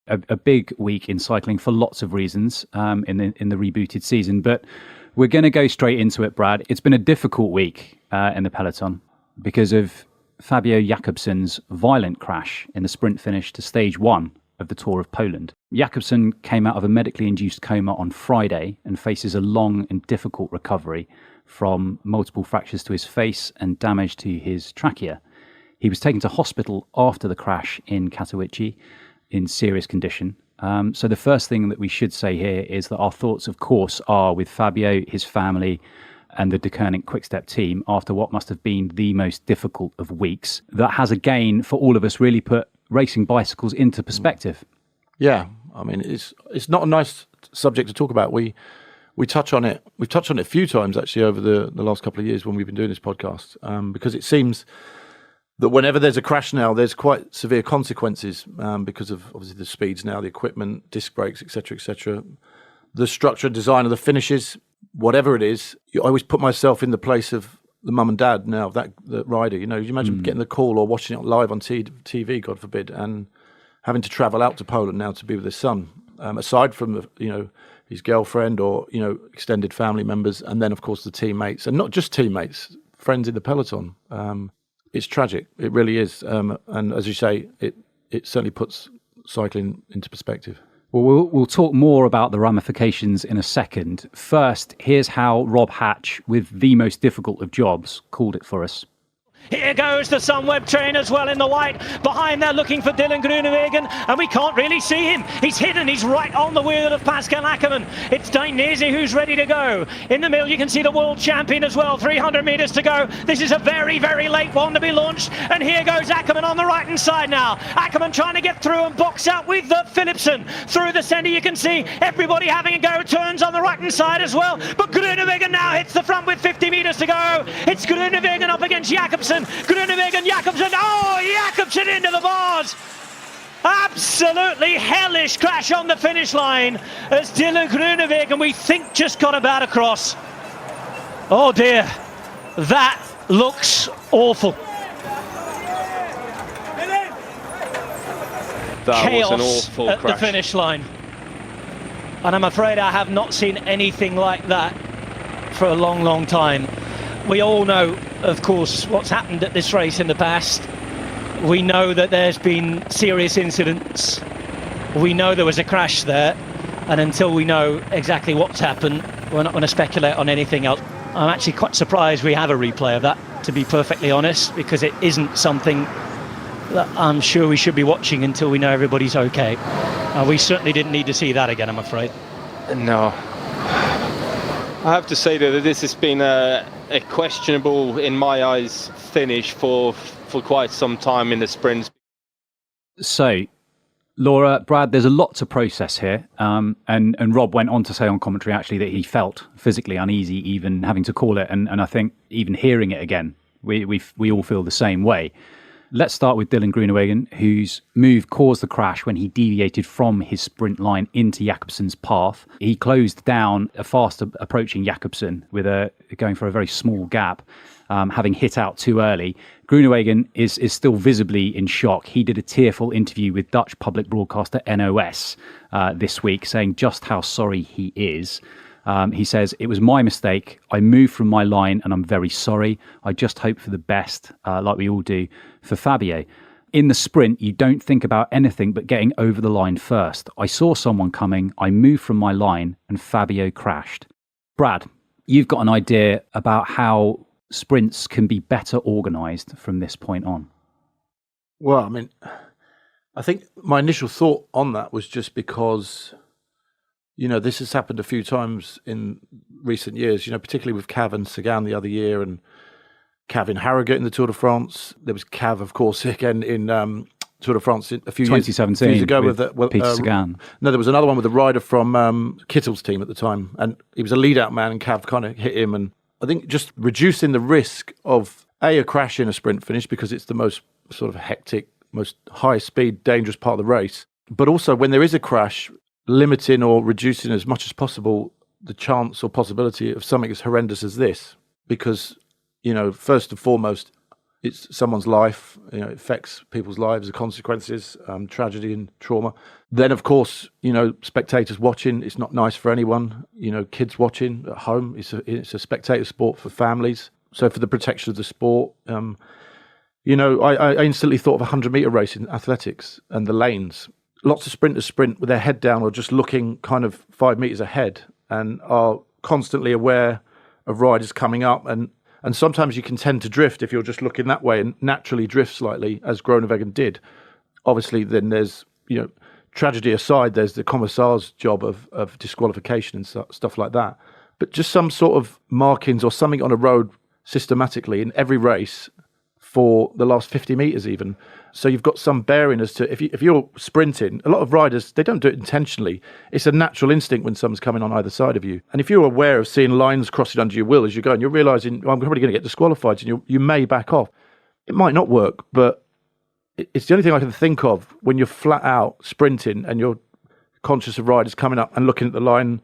A big week in cycling for lots of reasons in the rebooted season. But we're going to go straight into it, Brad. It's been a difficult week in the peloton because of Fabio Jakobsen's violent crash in the sprint finish to stage 1 of the Tour of Poland. Jakobsen came out of a medically induced coma on Friday and faces a long and difficult recovery from multiple fractures to his face and damage to his trachea. He was taken to hospital after the crash in Katowice in serious condition. So the first thing that we should say here is that our thoughts, of course, are with Fabio, his family, and the Deceuninck Quickstep team after what must have been the most difficult of weeks. That has, again, for all of us, really put racing bicycles into perspective. Yeah, I mean, it's not a nice subject to talk about. We touch on it. We've touched on it a few times, actually, over the last couple of years when we've been doing this podcast, because it seems that whenever there's a crash now, there's quite severe consequences because of, obviously, the speeds now, the equipment, disc brakes, etc., the structure and design of the finishes, whatever it is. I always put myself in the place of the mum and dad now, the rider. You imagine getting the call or watching it live on TV, God forbid, and having to travel out to Poland now to be with his son, aside from his girlfriend or extended family members, and then of course the teammates, and not just teammates, friends in the peloton. It's tragic. It really is, and as you say, it certainly puts cycling into perspective. Well, we'll talk more about the ramifications in a second. First, here's how Rob Hatch, with the most difficult of jobs, called it for us. Here goes the Sunweb train as well in the white. Behind there looking for Dylan Groenewegen, and we can't really see him. He's hidden, he's right on the wheel of Pascal Ackermann. It's Dainese who's ready to go. In the middle you can see the world champion as well, 300 metres to go. This is a very, very late one to be launched, and here goes Ackermann on the right hand side now. Ackermann trying to get through and box out with Philipsen. Through the centre you can see everybody having a go, turns on the right hand side as well, but Groenewegen now hits the front with 50 metres to go. It's Groenewegen up against Jakobsen. Groenewegen, Jakobsen, Jakobsen into the bars! Absolutely hellish crash on the finish line as Dylan Groenewegen, we think, just got about across. Oh dear, that looks awful. That Chaos was an awful at crash. The finish line. And I'm afraid I have not seen anything like that for a long, long time. We all know, of course, what's happened at this race in the past. We know that there's been serious incidents. We know there was a crash there. And until we know exactly what's happened, we're not going to speculate on anything else. I'm actually quite surprised we have a replay of that, to be perfectly honest, because it isn't something that I'm sure we should be watching until we know everybody's okay. We certainly didn't need to see that again, I'm afraid. No. I have to say that this has been a questionable, in my eyes, finish for quite some time in the sprints. So, Laura, Brad, there's a lot to process here. And Rob went on to say on commentary, actually, that he felt physically uneasy even having to call it. And I think even hearing it again, we all feel the same way. Let's start with Dylan Groenewegen, whose move caused the crash when he deviated from his sprint line into Jakobsen's path. He closed down a fast approaching Jakobsen with going for a very small gap, having hit out too early. Groenewegen is still visibly in shock. He did a tearful interview with Dutch public broadcaster NOS this week, saying just how sorry he is. He says, "It was my mistake. I moved from my line and I'm very sorry. I just hope for the best, like we all do, for Fabio." In the sprint, you don't think about anything but getting over the line first. I saw someone coming. I moved from my line and Fabio crashed. Brad, you've got an idea about how sprints can be better organised from this point on. Well, I mean, I think my initial thought on that was just because, this has happened a few times in recent years, particularly with Cav and Sagan the other year and Cav in Harrogate in the Tour de France. There was Cav, of course, again in Tour de France a few 2017 years ago with Peter Sagan. No, there was another one with a rider from Kittle's team at the time, and he was a lead-out man and Cav kind of hit him. And I think just reducing the risk of a crash in a sprint finish, because it's the most sort of hectic, most high-speed, dangerous part of the race. But also when there is a crash, limiting or reducing as much as possible the chance or possibility of something as horrendous as this. Because, first and foremost, it's someone's life. It affects people's lives, the consequences, tragedy and trauma. Then, of course, spectators watching. It's not nice for anyone. Kids watching at home. It's a spectator sport for families. So for the protection of the sport, I instantly thought of a 100-meter race in athletics and the lanes. Lots of sprinters sprint with their head down or just looking kind of 5 meters ahead and are constantly aware of riders coming up. And sometimes you can tend to drift if you're just looking that way and naturally drift slightly, as Groenewegen did. Obviously, then there's, tragedy aside, there's the commissar's job of disqualification and stuff like that. But just some sort of markings or something on a road systematically in every race for the last 50 meters even. So you've got some bearing as to, if you're sprinting, a lot of riders, they don't do it intentionally. It's a natural instinct when someone's coming on either side of you. And if you're aware of seeing lines crossing under your wheel as you're going, you're realising, I'm probably going to get disqualified, and you may back off. It might not work, but it's the only thing I can think of when you're flat out sprinting and you're conscious of riders coming up and looking at the line,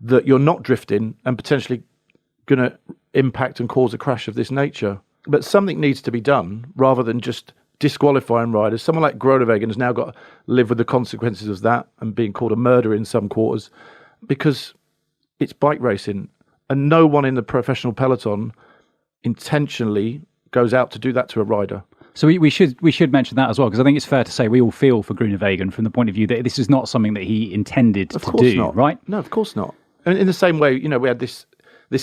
that you're not drifting and potentially going to impact and cause a crash of this nature. But something needs to be done rather than just disqualifying riders. Someone like Groenewegen has now got to live with the consequences of that and being called a murderer in some quarters, because it's bike racing and no one in the professional peloton intentionally goes out to do that to a rider. So we should mention that as well, because I think it's fair to say we all feel for Groenewegen from the point of view that this is not something that he intended to do, not. Right? No, of course not. And in the same way, we had this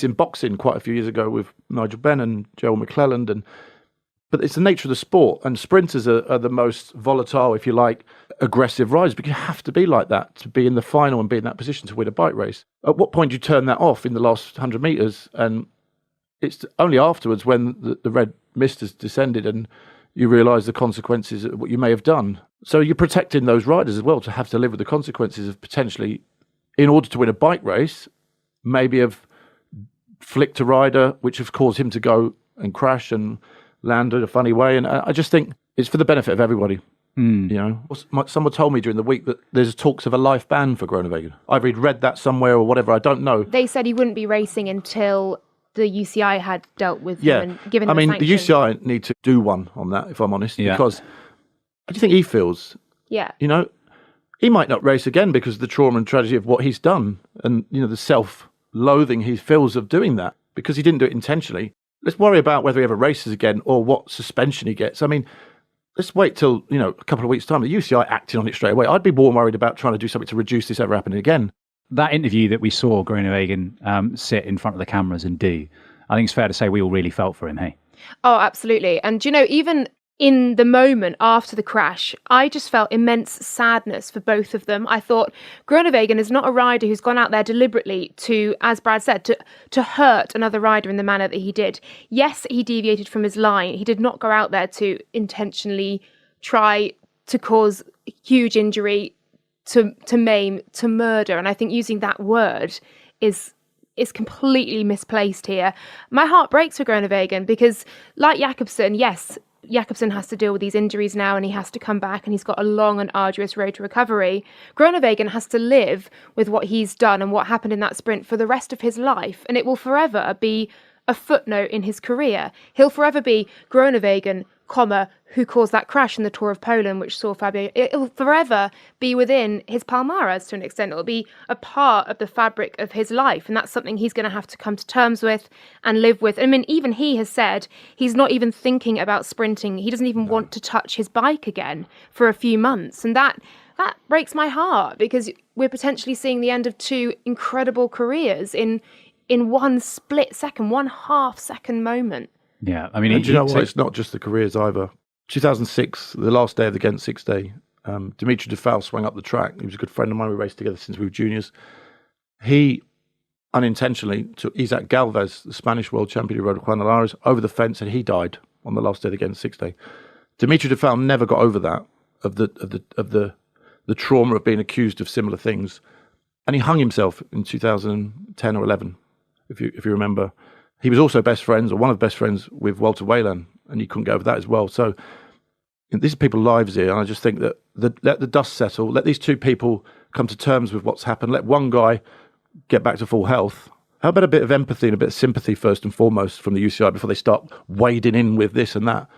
in boxing quite a few years ago with Nigel Benn and Joel McClelland, but it's the nature of the sport, and sprinters are the most volatile, if you like, aggressive riders, because you have to be like that to be in the final and be in that position to win a bike race. At what point do you turn that off in the last 100 metres? And it's only afterwards when the red mist has descended and you realise the consequences of what you may have done. So you're protecting those riders as well to have to live with the consequences of potentially, in order to win a bike race, maybe have flicked a rider, which has caused him to go and crash and land in a funny way. And I just think it's for the benefit of everybody. Someone told me during the week that there's talks of a life ban for Groenewegen. Either he'd read that somewhere or whatever, I don't know. They said he wouldn't be racing until the UCI had dealt with him and given him a sanction. The UCI need to do one on that, if I'm honest, because how do you think he feels? Yeah. He might not race again because of the trauma and tragedy of what he's done and, the self-loathing he feels of doing that, because he didn't do it intentionally. Let's worry about whether he ever races again or what suspension he gets. I mean, let's wait till, a couple of weeks' time. The UCI acting on it straight away. I'd be more worried about trying to do something to reduce this ever happening again. That interview that we saw Groenewegen sit in front of the cameras and do, I think it's fair to say we all really felt for him, hey? Oh, absolutely. And, even in the moment after the crash, I just felt immense sadness for both of them. I thought Groenewegen is not a rider who's gone out there deliberately to, as Brad said, to hurt another rider in the manner that he did. Yes, he deviated from his line. He did not go out there to intentionally try to cause huge injury, to maim, to murder. And I think using that word is completely misplaced here. My heart breaks for Groenewegen because, like Jakobsen, yes, Jakobsen has to deal with these injuries now and he has to come back and he's got a long and arduous road to recovery. Groenewegen has to live with what he's done and what happened in that sprint for the rest of his life, and it will forever be a footnote in his career. He'll forever be Groenewegen, who caused that crash in the Tour of Poland, which saw Fabio. It'll forever be within his palmares to an extent. It'll be a part of the fabric of his life, and that's something he's going to have to come to terms with and live with. I mean, even he has said he's not even thinking about sprinting. He doesn't even want to touch his bike again for a few months, and that breaks my heart, because we're potentially seeing the end of two incredible careers in one split second, 1/2 second moment. Yeah, I mean, and do you know what? It's not just the careers either. 2006, the last day of the Ghent 6 Day, Dimitri Default swung up the track. He was a good friend of mine. We raced together since we were juniors. He unintentionally took Isaac Galvez, the Spanish world champion who rode Juan Alares, over the fence, and he died on the last day of the Ghent 6 Day. Dimitri Default never got over that, of the trauma of being accused of similar things, and he hung himself in 2010 or 11, if you remember. He was also best friends, or one of the best friends, with Walter Wayland, and he couldn't get over that as well. So these are people's lives here, and I just think that let the dust settle, let these two people come to terms with what's happened, let one guy get back to full health, How about a bit of empathy and a bit of sympathy first and foremost from the UCI before they start wading in with this and that?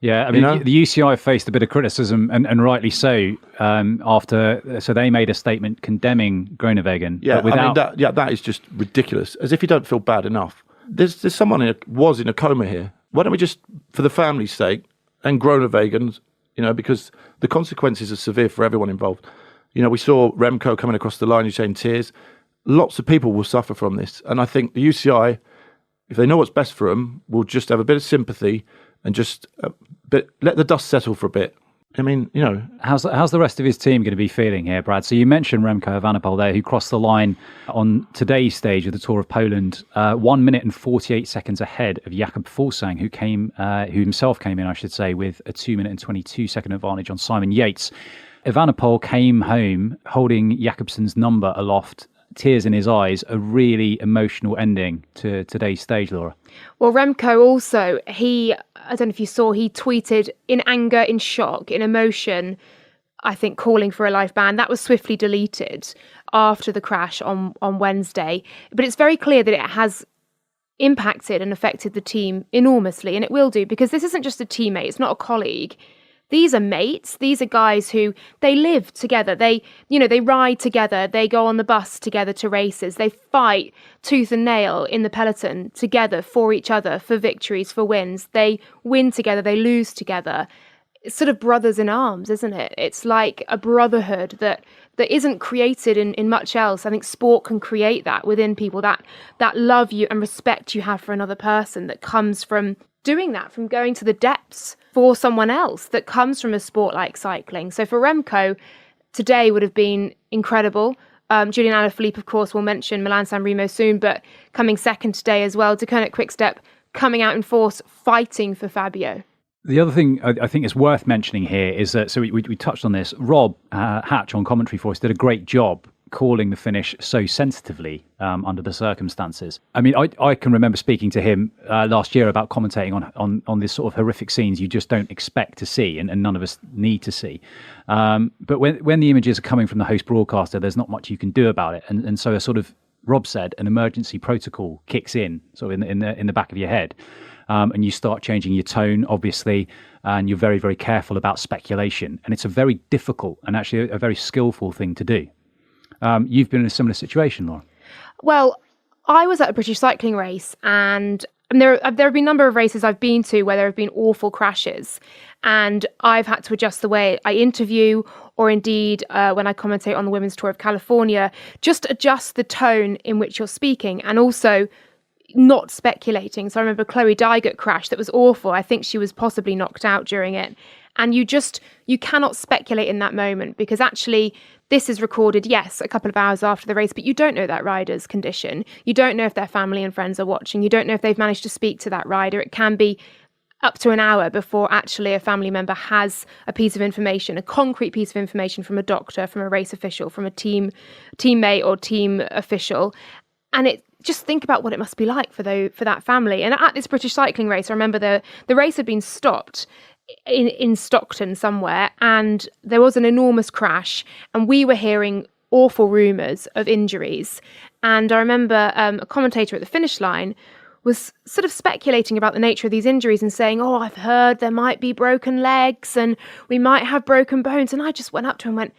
Yeah, I mean, the UCI faced a bit of criticism, and rightly so, so they made a statement condemning Groenewegen. Yeah, but without... I mean, that is just ridiculous. As if you don't feel bad enough. There's someone was in a coma here. Why don't we just, for the family's sake, and Groenewegen, because the consequences are severe for everyone involved. We saw Remco coming across the line, you say in tears. Lots of people will suffer from this. And I think the UCI, if they know what's best for them, will just have a bit of sympathy and just let the dust settle for a bit. I mean, How's the rest of his team going to be feeling here, Brad? So you mentioned Remco Evenepoel there, who crossed the line on today's stage of the Tour of Poland, 1 minute and 48 seconds ahead of Jakob Fuglsang, who himself came in, I should say, with a 2 minute and 22 second advantage on Simon Yates. Evenepoel came home holding Jakobsen's number aloft, tears in his eyes, a really emotional ending to today's stage, Laura. Well, Remco also, I don't know if you saw, he tweeted in anger, in shock, in emotion, I think calling for a life ban. That was swiftly deleted after the crash on Wednesday. But it's very clear that it has impacted and affected the team enormously, and it will do, because this isn't just a teammate, it's not a colleague. These are mates. These are guys who they live together. They ride together. They go on the bus together to races. They fight tooth and nail in the peloton together for each other, for victories, for wins. They win together. They lose together. It's sort of brothers in arms, isn't it? It's like a brotherhood that isn't created in much else. I think sport can create that within people, that love you and respect you have for another person that comes from doing that, from going to the depths for someone else, that comes from a sport like cycling. So for Remco, today would have been incredible. Julian Alaphilippe, of course, will mention Milan-San Remo soon, but coming second today as well. Deceuninck Quickstep coming out in force, fighting for Fabio. The other thing I think is worth mentioning here is that, so we touched on this, Rob Hatch on commentary for us did a great job calling the finish so sensitively under the circumstances. I mean, I can remember speaking to him last year about commentating on this sort of horrific scenes you just don't expect to see and none of us need to see. But when the images are coming from the host broadcaster, there's not much you can do about it. And so a sort of, Rob said, an emergency protocol kicks in, sort of in the back of your head. And you start changing your tone, obviously, and you're very, very careful about speculation. And it's a very difficult and actually a very skillful thing to do. You've been in a similar situation, Laura. Well, I was at a British cycling race, and there have been a number of races I've been to where there have been awful crashes, and I've had to adjust the way I interview, or indeed when I commentate on the Women's Tour of California, just adjust the tone in which you're speaking, and also not speculating. So I remember Chloe Dygert crash that was awful. I think she was possibly knocked out during it. And you cannot speculate in that moment, because actually this is recorded, yes, a couple of hours after the race, but you don't know that rider's condition. You don't know if their family and friends are watching. You don't know if they've managed to speak to that rider. It can be up to an hour before actually a family member has a piece of information, a concrete piece of information from a doctor, from a race official, from a teammate or team official. And just think about what it must be like for that family. And at this British cycling race, I remember the race had been stopped in Stockton somewhere, and there was an enormous crash, and we were hearing awful rumours of injuries. And I remember a commentator at the finish line was sort of speculating about the nature of these injuries and saying, oh, I've heard there might be broken legs and we might have broken bones. And I just went up to him and went,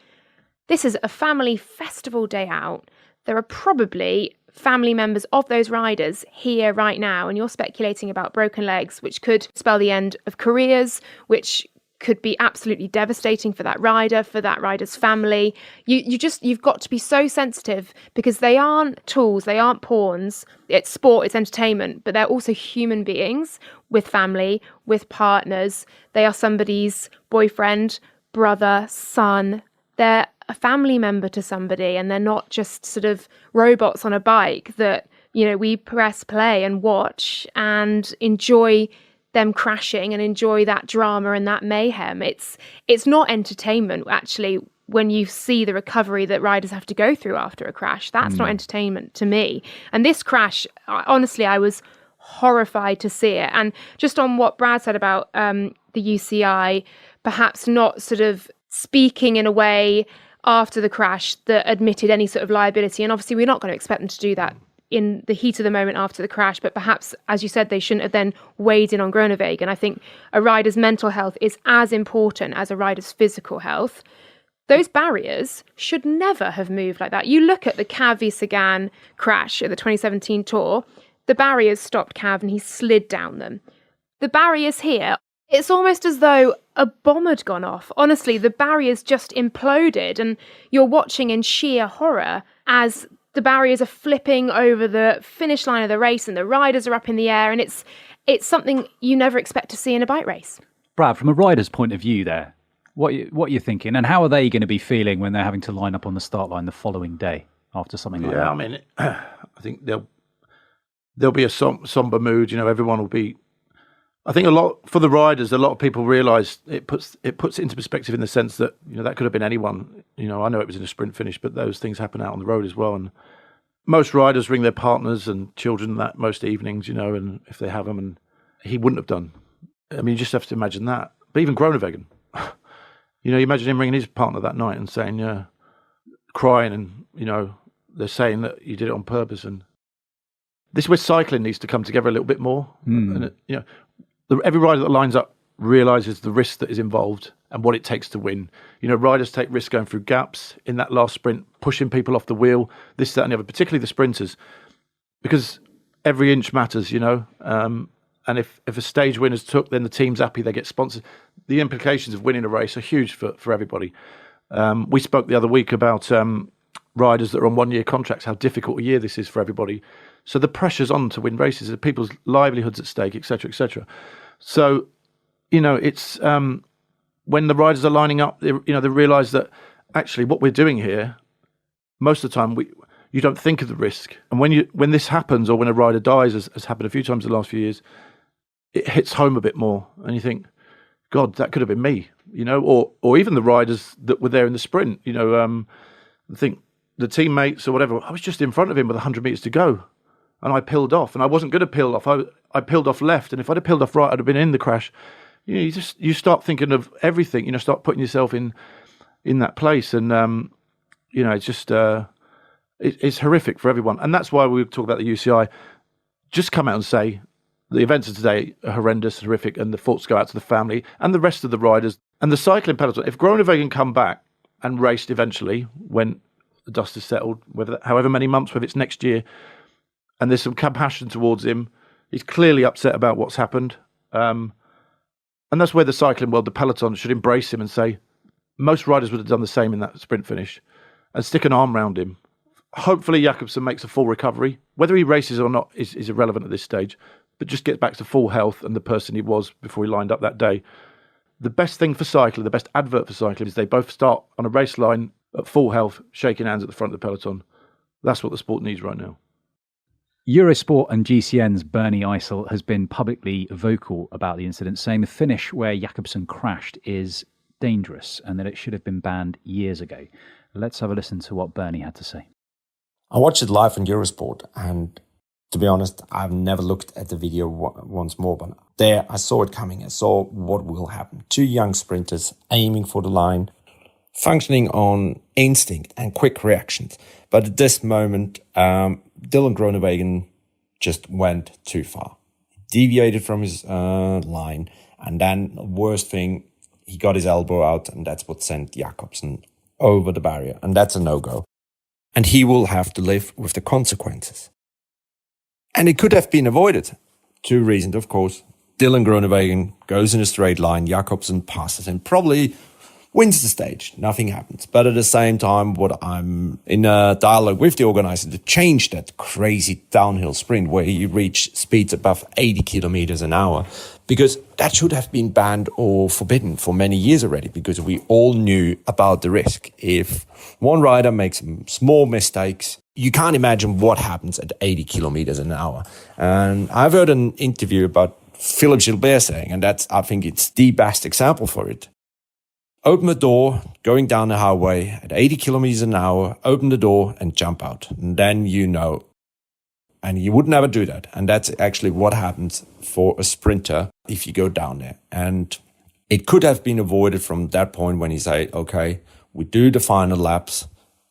this is a family festival day out. There are probably family members of those riders here right now, and you're speculating about broken legs, which could spell the end of careers, which could be absolutely devastating for that rider, for that rider's family. You've got to be so sensitive, because they aren't tools, they aren't pawns. It's sport, it's entertainment, but they're also human beings with family, with partners. They are somebody's boyfriend, brother, son. They're a family member to somebody, and they're not just sort of robots on a bike that, we press play and watch and enjoy them crashing and enjoy that drama and that mayhem. It's not entertainment, actually, when you see the recovery that riders have to go through after a crash. That's not entertainment to me. And this crash, honestly, I was horrified to see it. And just on what Brad said about the UCI, perhaps not sort of speaking in a way after the crash that admitted any sort of liability. And obviously we're not going to expect them to do that in the heat of the moment after the crash, but perhaps, as you said, they shouldn't have then weighed in on Groenewegen. I think a rider's mental health is as important as a rider's physical health. Those barriers should never have moved like that. You look at the Cav v Sagan crash at the 2017 Tour, the barriers stopped Cav and he slid down them. The barriers here, it's almost as though a bomb had gone off. Honestly, the barriers just imploded and you're watching in sheer horror as the barriers are flipping over the finish line of the race and the riders are up in the air, and it's something you never expect to see in a bike race. Brad, from a rider's point of view there, what are you thinking, and how are they going to be feeling when they're having to line up on the start line the following day after something like that? Yeah, I mean, I think there'll be a somber mood. Everyone will be. I think for the riders, a lot of people realise it puts it into perspective in the sense that that could have been anyone. I know it was in a sprint finish, but those things happen out on the road as well. And most riders ring their partners and children that most evenings, and if they have them, and he wouldn't have done. I mean, you just have to imagine that. But even Groenewegen. You imagine him ringing his partner that night and saying, crying, and, they're saying that you did it on purpose. And this is where cycling needs to come together a little bit more. And, every rider that lines up realises the risk that is involved and what it takes to win. Riders take risks going through gaps in that last sprint, pushing people off the wheel, this, that, and the other, particularly the sprinters, because every inch matters, and if a stage winner's took, then the team's happy, they get sponsored. The implications of winning a race are huge for everybody. We spoke the other week about riders that are on one-year contracts, how difficult a year this is for everybody. So the pressure's on to win races, people's livelihoods at stake, etc., etc. So, it's when the riders are lining up, they realise that actually what we're doing here, most of the time, you don't think of the risk. And when this happens, or when a rider dies, as happened a few times in the last few years, it hits home a bit more, and you think, God, that could have been me, or even the riders that were there in the sprint, I think the teammates or whatever, I was just in front of him with 100 metres to go, and I peeled off, and I wasn't going to peel off. I peeled off left, and if I'd have peeled off right, I'd have been in the crash. You start thinking of everything, start putting yourself in that place, and it's just it's horrific for everyone, and that's why we talk about the UCI. Just come out and say, the events of today are horrendous, horrific, and the thoughts go out to the family and the rest of the riders and the cycling peloton. If Groenewegen come back and raced eventually when the dust is settled, however many months, whether it's next year, and there's some compassion towards him, he's clearly upset about what's happened. And that's where the cycling world, the peloton, should embrace him and say, most riders would have done the same in that sprint finish, and stick an arm around him. Hopefully Jakobsen makes a full recovery. Whether he races or not is irrelevant at this stage, but just get back to full health and the person he was before he lined up that day. The best thing for cycling, the best advert for cycling, is they both start on a race line at full health, shaking hands at the front of the peloton. That's what the sport needs right now. Eurosport and GCN's Bernie Eisel has been publicly vocal about the incident, saying the finish where Jakobsen crashed is dangerous and that it should have been banned years ago. Let's have a listen to what Bernie had to say. I watched it live on Eurosport, and to be honest, I've never looked at the video once more, but there I saw it coming. I saw what will happen. Two young sprinters aiming for the line, functioning on instinct and quick reactions. But at this moment, Dylan Groenewegen just went too far. He deviated from his line, and then the worst thing, he got his elbow out, and that's what sent Jakobsen over the barrier, and that's a no-go. And he will have to live with the consequences. And it could have been avoided. Two reasons, of course. Dylan Groenewegen goes in a straight line, Jakobsen passes him, probably wins the stage, nothing happens. But at the same time, what I'm in a dialogue with the organizer to change that crazy downhill sprint where you reach speeds above 80 kilometers an hour, because that should have been banned or forbidden for many years already, because we all knew about the risk. If one rider makes small mistakes, you can't imagine what happens at 80 kilometers an hour. And I've heard an interview about Philippe Gilbert saying, and I think it's the best example for it. Open the door, going down the highway at 80 kilometers an hour, open the door and jump out. And then you know. And you would never do that. And that's actually what happens for a sprinter if you go down there. And it could have been avoided from that point when you say, okay, we do the final laps.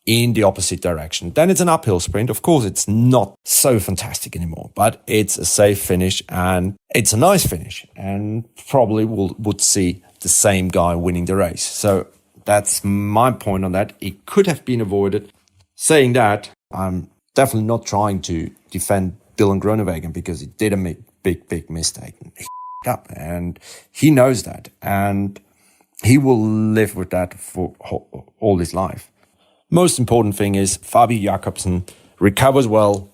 in the opposite direction. Then it's an uphill sprint. Of course, it's not so fantastic anymore, but it's a safe finish and it's a nice finish, and probably would see the same guy winning the race. So that's my point on that. It could have been avoided. Saying that, I'm definitely not trying to defend Dylan Groenewegen because he did a big mistake. He up, and he knows that, and he will live with that for all his life. Most important thing is Fabio Jakobsen recovers well,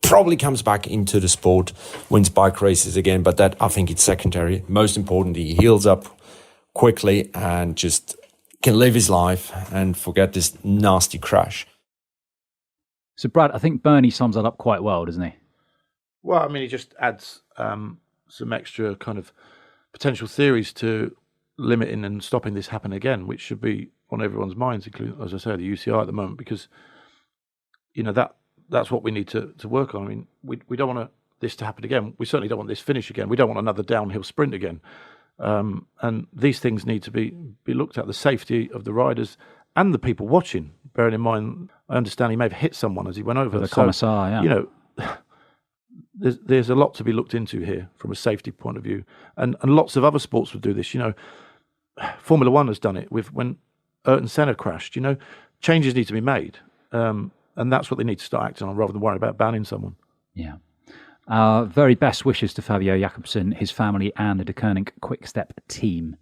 probably comes back into the sport, wins bike races again, but that, I think, it's secondary. Most importantly, he heals up quickly and just can live his life and forget this nasty crash. So, Brad, I think Bernie sums that up quite well, doesn't he? Well, I mean, he just adds some extra kind of potential theories to limiting and stopping this happen again, which should be on everyone's minds, including, as I say, the UCI at the moment, because that's what we need to work on. I mean, we don't want this to happen again. We certainly don't want this finish again. We don't want another downhill sprint again. And these things need to be looked at, the safety of the riders and the people watching. Bearing in mind, I understand he may have hit someone as he went over. The commissar, yeah. There's a lot to be looked into here from a safety point of view, and lots of other sports would do this. Formula One has done it with when Ayrton Senna crashed. Changes need to be made, and that's what they need to start acting on rather than worry about banning someone. Yeah. Very best wishes to Fabio Jakobsen, his family, and the De Koning Quick Step team.